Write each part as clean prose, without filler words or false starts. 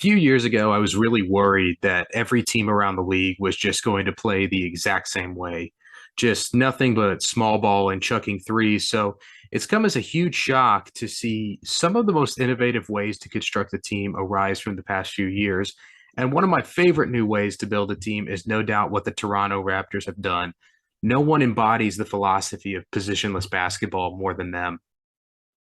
Few years ago, I was really worried that every team around the league was just going to play the exact same way, just nothing but small ball and chucking threes. So it's come as a huge shock to see some of the most innovative ways to construct a team arise from the past few years. And one of my favorite new ways to build a team is no doubt what the Toronto Raptors have done. No one embodies the philosophy of positionless basketball more than them.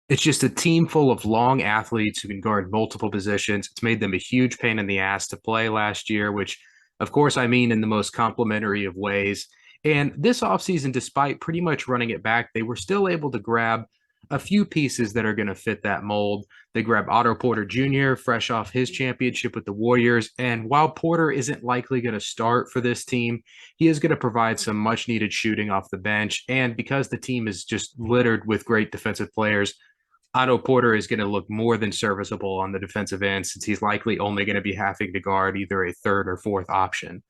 It's just a team full of long athletes who can guard multiple positions. It's made them a huge pain in the ass to play last year, which, of course, I mean in the most complimentary of ways. And this offseason, despite pretty much running it back, they were still able to grab a few pieces that are going to fit that mold. They grabbed Otto Porter Jr., fresh off his championship with the Warriors. And while Porter isn't likely going to start for this team, he is going to provide some much needed shooting off the bench. And because the team is just littered with great defensive players, Otto Porter is going to look more than serviceable on the defensive end since he's likely only going to be having to guard either a third or fourth option.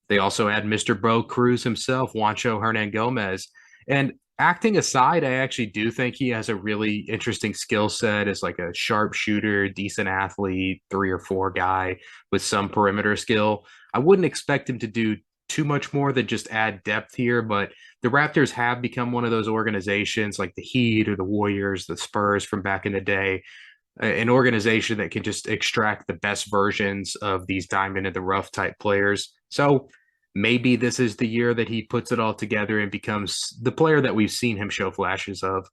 They also add Mr. Bo Cruz himself, Juancho Hernan Gomez. And acting aside, I actually do think he has a really interesting skill set as like a sharp shooter, decent athlete, 3 or 4 guy with some perimeter skill. I wouldn't expect him to do too much more than just add depth here, but the Raptors have become one of those organizations like the Heat or the Warriors, the Spurs from back in the day, an organization that can just extract the best versions of these diamond in the rough type players. So maybe this is the year that he puts it all together and becomes the player that we've seen him show flashes of.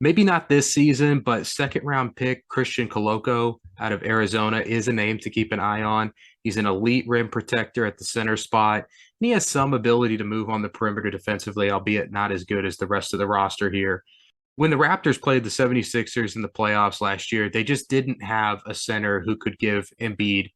Maybe not this season, but second round pick Christian Coloco out of Arizona is a name to keep an eye on. He's an elite rim protector at the center spot, and he has some ability to move on the perimeter defensively, albeit not as good as the rest of the roster here. When the Raptors played the 76ers in the playoffs last year, they just didn't have a center who could give Embiid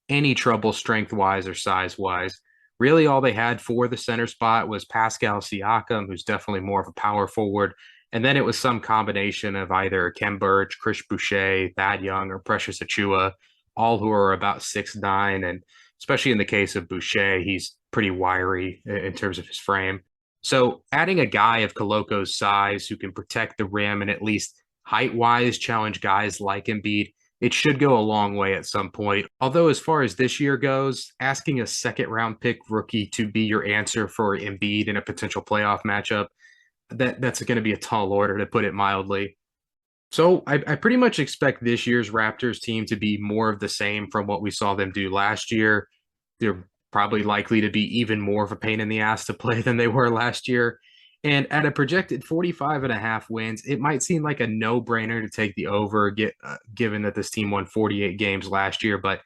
any trouble strength wise or size wise. Really, all they had for the center spot was Pascal Siakam, who's definitely more of a power forward. And then it was some combination of either Kem Birch, Chris Boucher, Thad Young, or Precious Achua, all who are about 6'9". And especially in the case of Boucher, he's pretty wiry in terms of his frame. So adding a guy of Coloco's size who can protect the rim and at least height wise challenge guys like Embiid, it should go a long way at some point. Although, as far as this year goes, asking a second round pick rookie to be your answer for Embiid in a potential playoff matchup, that's going to be a tall order to put it mildly. So I pretty much expect this year's Raptors team to be more of the same from what we saw them do last year. They're probably likely to be even more of a pain in the ass to play than they were last year. And at a projected 45.5 wins, it might seem like a no-brainer to take the over, given that this team won 48 games last year. But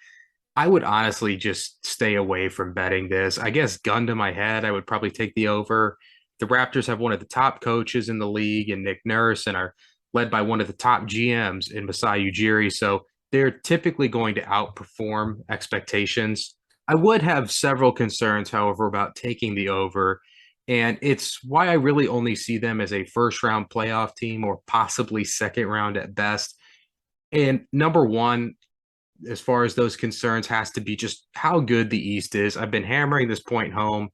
I would honestly just stay away from betting this. I guess gun to my head, I would probably take the over. The Raptors have one of the top coaches in the league in Nick Nurse and are led by one of the top GMs in Masai Ujiri. So they're typically going to outperform expectations. I would have several concerns, however, about taking the over. And it's why I really only see them as a first round playoff team or possibly second round at best. And number one, as far as those concerns, has to be just how good the East is. I've been hammering this point home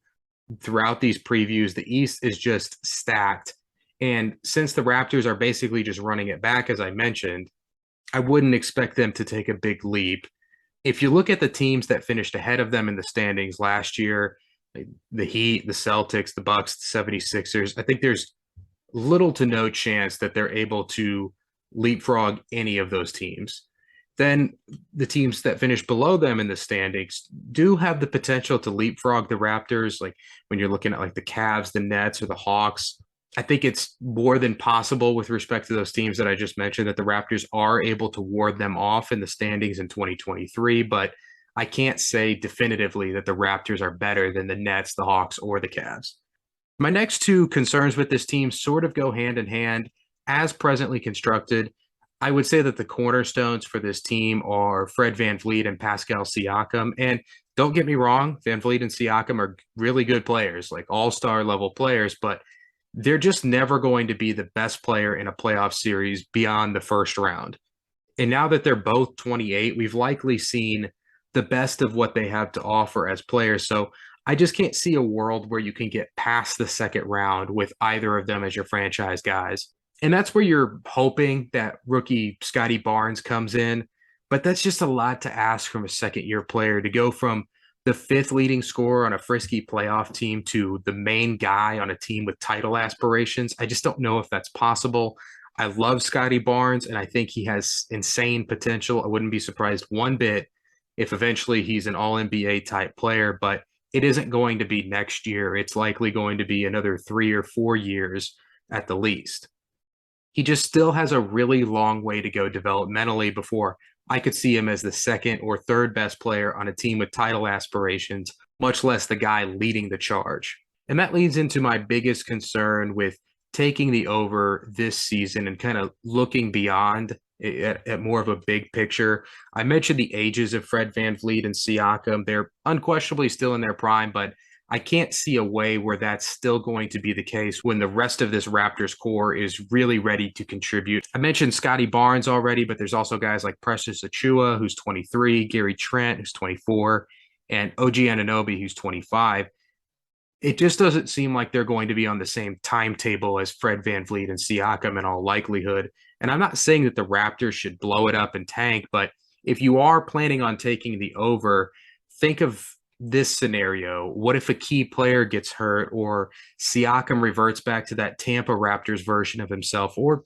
throughout these previews. The East is just stacked. And since the Raptors are basically just running it back, as I mentioned, I wouldn't expect them to take a big leap. If you look at the teams that finished ahead of them in the standings last year, the Heat, the Celtics, the Bucks, the 76ers, I think there's little to no chance that they're able to leapfrog any of those teams. Then the teams that finish below them in the standings do have the potential to leapfrog the Raptors. Like when you're looking at like the Cavs, the Nets, or the Hawks, I think it's more than possible with respect to those teams that I just mentioned that the Raptors are able to ward them off in the standings in 2023. But I can't say definitively that the Raptors are better than the Nets, the Hawks, or the Cavs. My next two concerns with this team sort of go hand in hand. As presently constructed, I would say that the cornerstones for this team are Fred VanVleet and Pascal Siakam. And don't get me wrong, VanVleet and Siakam are really good players, like all-star level players, but they're just never going to be the best player in a playoff series beyond the first round. And now that they're both 28, we've likely seen the best of what they have to offer as players. So I just can't see a world where you can get past the second round with either of them as your franchise guys. And that's where you're hoping that rookie Scottie Barnes comes in. but that's just a lot to ask from a second year player to go from the fifth leading scorer on a frisky playoff team to the main guy on a team with title aspirations. I just don't know if that's possible. I love Scottie Barnes, and I think he has insane potential. I wouldn't be surprised one bit if eventually he's an all NBA type player, but it isn't going to be next year. It's likely going to be another 3 or 4 years at the least. He just still has a really long way to go developmentally before I could see him as the second or third best player on a team with title aspirations, much less the guy leading the charge. And that leads into my biggest concern with taking the over this season and kind of looking beyond at more of a big picture. I mentioned the ages of Fred VanVleet and Siakam. They're unquestionably still in their prime, but I can't see a way where that's still going to be the case when the rest of this Raptors core is really ready to contribute. I mentioned Scottie Barnes already, but there's also guys like Precious Achua, who's 23, Gary Trent, who's 24, and OG Anunoby, who's 25. It just doesn't seem like they're going to be on the same timetable as Fred VanVleet and Siakam in all likelihood. And I'm not saying that the Raptors should blow it up and tank, but if you are planning on taking the over, think of this scenario. What if a key player gets hurt or Siakam reverts back to that Tampa Raptors version of himself, or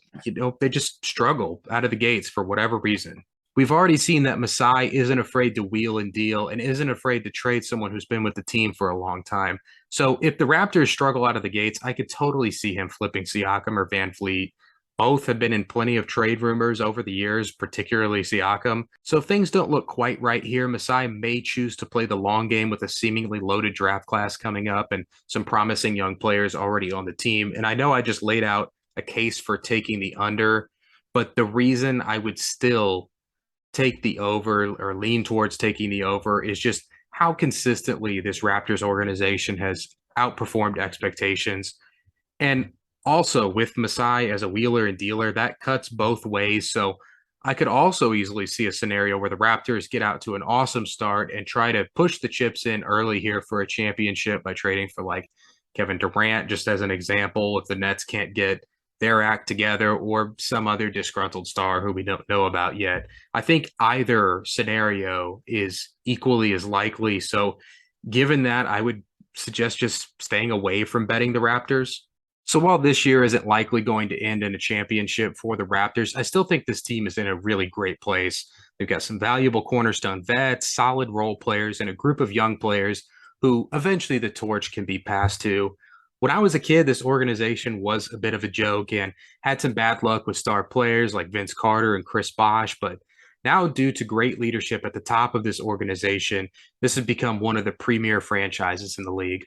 they just struggle out of the gates for whatever reason? We've already seen that Masai isn't afraid to wheel and deal and isn't afraid to trade someone who's been with the team for a long time. So if the Raptors struggle out of the gates, I could totally see him flipping Siakam or Van Fleet. Both have been in plenty of trade rumors over the years, particularly Siakam. So if things don't look quite right here, Masai may choose to play the long game with a seemingly loaded draft class coming up and some promising young players already on the team. And I know I just laid out a case for taking the under, but the reason I would still take the over or lean towards taking the over is just how consistently this Raptors organization has outperformed expectations. And also with Masai as a wheeler and dealer, that cuts both ways. So I could also easily see a scenario where the Raptors get out to an awesome start and try to push the chips in early here for a championship by trading for like Kevin Durant, just as an example, if the Nets can't get their act together or some other disgruntled star who we don't know about yet. I think either scenario is equally as likely. So given that, I would suggest just staying away from betting the Raptors. So while this year isn't likely going to end in a championship for the Raptors, I still think this team is in a really great place. They've got some valuable cornerstone vets, solid role players, and a group of young players who eventually the torch can be passed to. When I was a kid, this organization was a bit of a joke and had some bad luck with star players like Vince Carter and Chris Bosh. But now, due to great leadership at the top of this organization, this has become one of the premier franchises in the league.